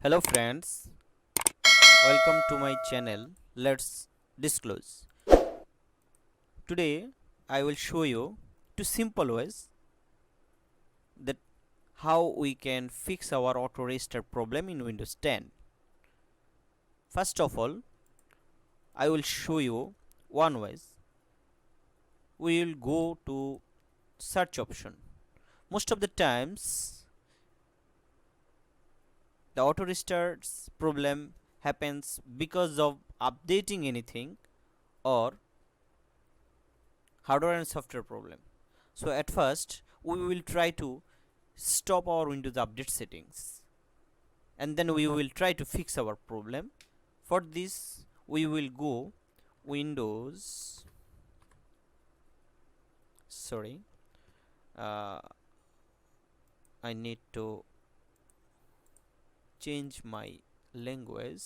Hello friends, welcome to my channel. Let's disclose. Today I will show you two simple ways that how we can fix our auto restart problem in Windows 10. First of all, I will show you one ways. We will go to search option. Most of the times the auto restarts problem happens because of updating anything or hardware and software problem. So at first we will try to stop our Windows update settings and then we will try to fix our problem. For this we will go Windows sorry uh, I need to change my language.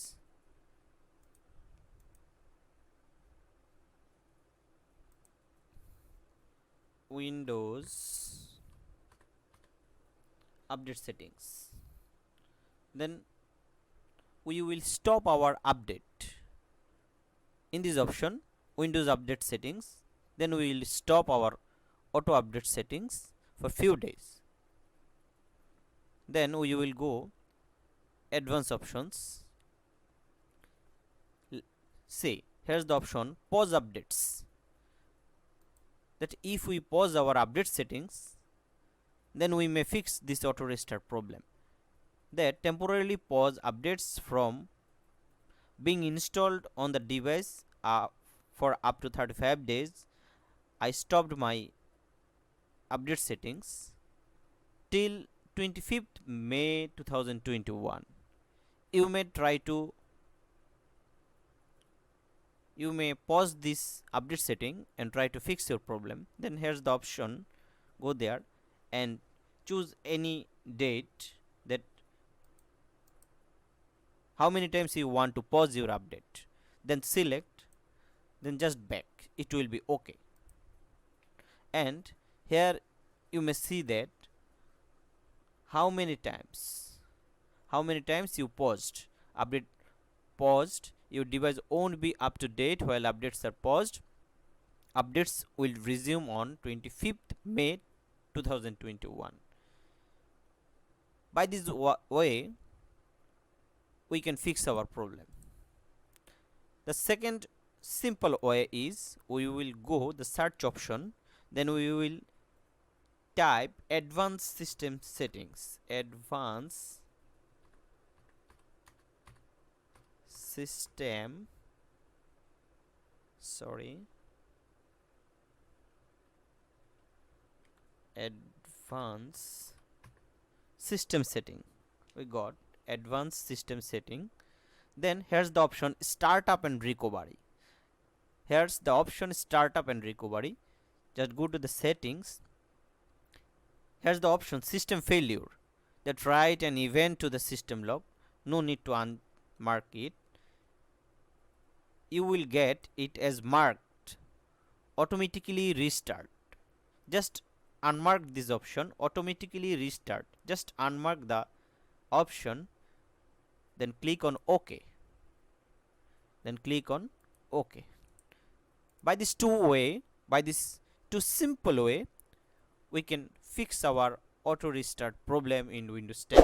Windows update settings, then we will stop our update in this option Windows update settings. Then we will stop our auto update settings for few days. Then we will go advanced options. See, here's the option pause updates, that if we pause our update settings then we may fix this auto restart problem. That temporarily pause updates from being installed on the device for up to 35 days. I stopped my update settings till 25th May 2021. You may pause this update setting and try to fix your problem. Then here's the option, go there and choose any date, that how many times you want to pause your update, then select, then just back, it will be okay. And here you may see that how many times you paused your device won't be up to date while updates are paused. Updates will resume on 25th May 2021. By this way we can fix our problem. The second simple way is we will go the search option, then we will type advanced system settings, advanced system advanced system setting. We got advanced system setting. Then here's the option startup and recovery. Here's the option startup and recovery. Just go to the settings. Here's the option system failure, that write an event to the system log. No need to unmark it. You will get it as marked automatically restart. Just unmark this option automatically restart. Just unmark the option, then click on OK. By this two simple way we can fix our auto restart problem in Windows 10.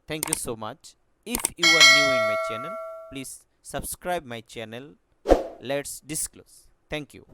Thank you so much. If you are new in my channel, please subscribe my channel. Let's disclose. Thank you.